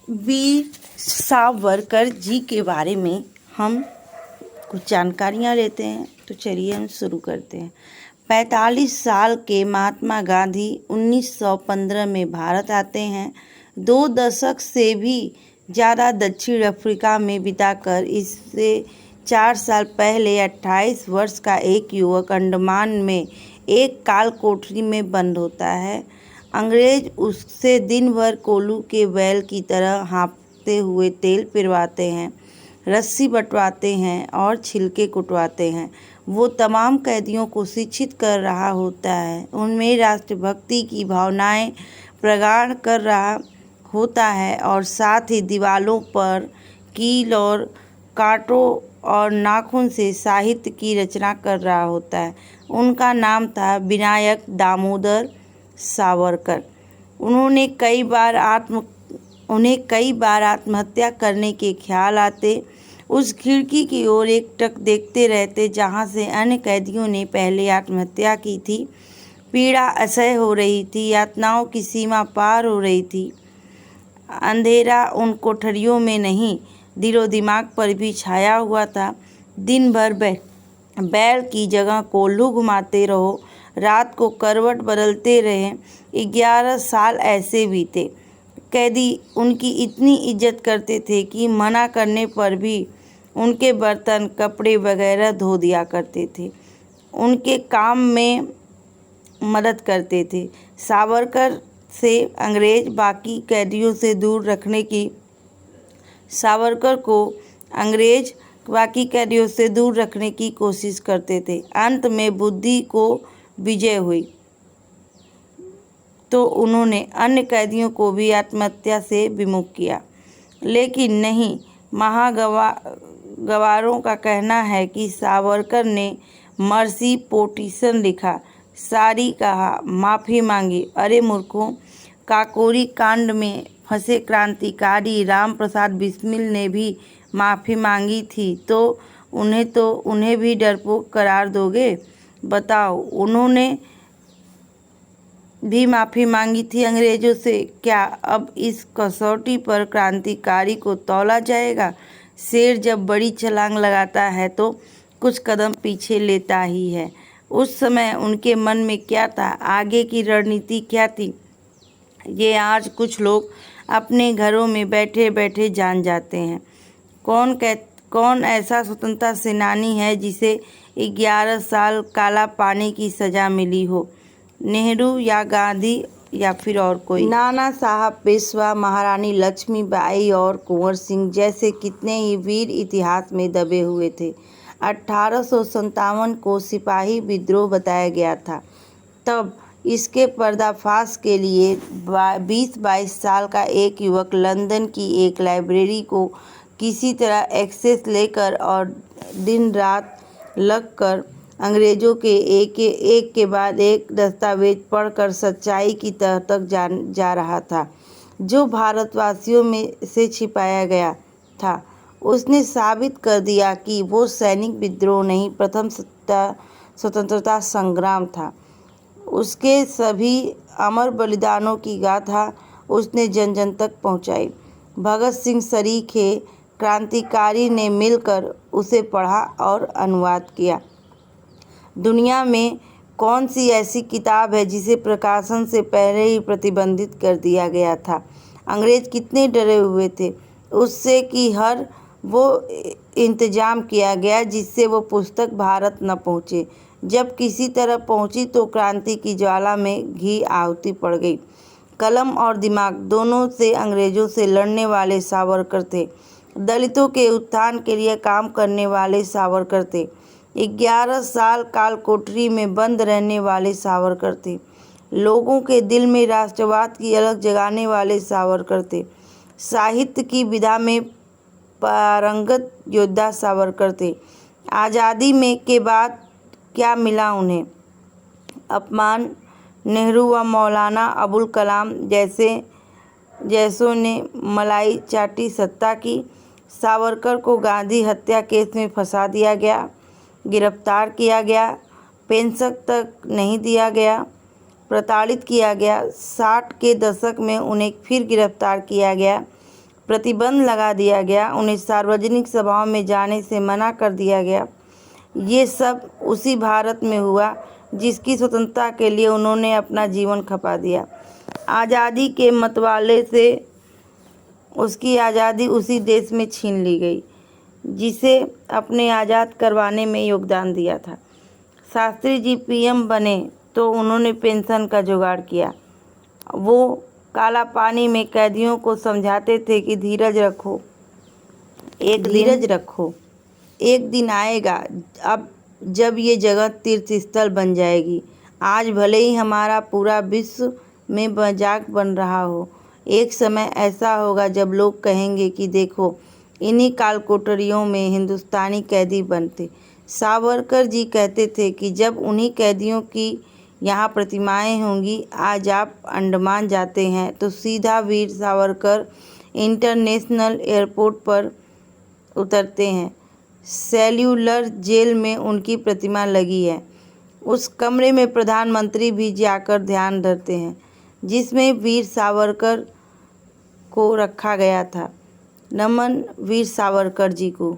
वीर सावरकर जी के बारे में हम कुछ जानकारियाँ लेते हैं। तो चलिए हम शुरू करते हैं। 45 साल के महात्मा गांधी 1915 में भारत आते हैं। 2 दशक से भी ज़्यादा दक्षिण अफ्रीका में बिताकर इससे 4 साल पहले 28 वर्ष का एक युवक अंडमान में एक काल कोठरी में बंद होता है। अंग्रेज उससे दिन भर कोल्हू के बैल की तरह हाँफते हुए तेल पिरवाते हैं, रस्सी बंटवाते हैं और छिलके कुटवाते हैं। वो तमाम कैदियों को शिक्षित कर रहा होता है, उनमें राष्ट्रभक्ति की भावनाएं प्रगाढ़ कर रहा होता है और साथ ही दीवालों पर कील और कांटों और नाखून से साहित्य की रचना कर रहा होता है। उनका नाम था विनायक दामोदर सावरकर। उन्हें कई बार आत्महत्या करने के ख्याल आते। उस खिड़की की ओर एकटक देखते रहते जहाँ से अन्य कैदियों ने पहले आत्महत्या की थी। पीड़ा असह्य हो रही थी, यातनाओं की सीमा पार हो रही थी। अंधेरा उन कोठरियों में नहीं, दिलो दिमाग पर भी छाया हुआ था। दिन भर बैल की जगह कोल्हू घुमाते रहो, रात को करवट बदलते रहे। 11 साल ऐसे बीते। कैदी उनकी इतनी इज्जत करते थे कि मना करने पर भी उनके बर्तन, कपड़े वगैरह धो दिया करते थे, उनके काम में मदद करते थे। सावरकर से अंग्रेज बाकी कैदियों से दूर रखने की सावरकर को अंग्रेज बाकी कैदियों से दूर रखने की कोशिश करते थे। अंत में बुद्धि को विजय हुई तो उन्होंने अन्य कैदियों को भी आत्महत्या से विमुख किया, लेकिन नहीं। महागवारों का कहना है कि सावरकर ने मर्सी पोटिशन लिखा, सारी कहा, माफ़ी मांगी। अरे मूर्खों, काकोरी कांड में फंसे क्रांतिकारी राम प्रसाद बिस्मिल ने भी माफ़ी मांगी थी, तो उन्हें भी डरपोक करार दोगे? बताओ, उन्होंने भी माफ़ी मांगी थी अंग्रेज़ों से। क्या अब इस कसौटी पर क्रांतिकारी को तौला जाएगा? शेर जब बड़ी छलांग लगाता है तो कुछ कदम पीछे लेता ही है। उस समय उनके मन में क्या था, आगे की रणनीति क्या थी, ये आज कुछ लोग अपने घरों में बैठे बैठे जान जाते हैं। कौन ऐसा स्वतंत्रता सेनानी है जिसे 11 साल काला पानी की सज़ा मिली हो? नेहरू या गांधी या फिर और कोई? नाना साहब पेशवा, महारानी लक्ष्मीबाई और कुंवर सिंह जैसे कितने ही वीर इतिहास में दबे हुए थे। 1857 को सिपाही विद्रोह बताया गया था। तब इसके पर्दाफाश के लिए 20-22 साल का एक युवक लंदन की एक लाइब्रेरी को किसी तरह एक्सेस लेकर और दिन रात लगकर अंग्रेज़ों के एक के बाद एक दस्तावेज पढ़कर सच्चाई की तह तक जा रहा था, जो भारतवासियों में से छिपाया गया था। उसने साबित कर दिया कि वो सैनिक विद्रोह नहीं, प्रथम स्वतंत्रता संग्राम था। उसके सभी अमर बलिदानों की गाथा उसने जन जन तक पहुंचाई। भगत सिंह सरीखे क्रांतिकारी ने मिलकर उसे पढ़ा और अनुवाद किया। दुनिया में कौन सी ऐसी किताब है जिसे प्रकाशन से पहले ही प्रतिबंधित कर दिया गया था? अंग्रेज कितने डरे हुए थे उससे कि हर वो इंतजाम किया गया जिससे वो पुस्तक भारत न पहुँचे। जब किसी तरह पहुँची तो क्रांति की ज्वाला में घी आहुति पड़ गई। कलम और दिमाग दोनों से अंग्रेज़ों से लड़ने वाले सावरकर थे। दलितों के उत्थान के लिए काम करने वाले सावरकर थे। 11 साल काल कोठरी में बंद रहने वाले सावरकर थे। लोगों के दिल में राष्ट्रवाद की अलग जगाने वाले सावरकर थे। साहित्य की विधा में पारंगत योद्धा सावरकर थे। आज़ादी में के बाद क्या मिला उन्हें? अपमान। नेहरू व मौलाना अबुल कलाम जैसों ने मलाई चाटी सत्ता की। सावरकर को गांधी हत्या केस में फंसा दिया गया, गिरफ्तार किया गया, पेंशन तक नहीं दिया गया, प्रताड़ित किया गया। 60 के दशक में उन्हें फिर गिरफ्तार किया गया, प्रतिबंध लगा दिया गया, उन्हें सार्वजनिक सभाओं में जाने से मना कर दिया गया। ये सब उसी भारत में हुआ जिसकी स्वतंत्रता के लिए उन्होंने अपना जीवन खपा दिया। आज़ादी के मतवाले से उसकी आज़ादी उसी देश में छीन ली गई जिसे अपने आज़ाद करवाने में योगदान दिया था। शास्त्री जी पीएम बने तो उन्होंने पेंशन का जुगाड़ किया। वो काला पानी में कैदियों को समझाते थे कि धीरज रखो, एक दिन आएगा अब जब ये जगह तीर्थ स्थल बन जाएगी। आज भले ही हमारा पूरा विश्व में मजाक बन रहा हो, एक समय ऐसा होगा जब लोग कहेंगे कि देखो इन्हीं काल कोठरियों में हिंदुस्तानी कैदी बनते। सावरकर जी कहते थे कि जब उन्हीं कैदियों की यहाँ प्रतिमाएं होंगी। आज आप अंडमान जाते हैं तो सीधा वीर सावरकर इंटरनेशनल एयरपोर्ट पर उतरते हैं। सेल्यूलर जेल में उनकी प्रतिमा लगी है। उस कमरे में प्रधानमंत्री भी जाकर ध्यान धरते हैं जिसमें वीर सावरकर को रखा गया था। नमन वीर सावरकर जी को।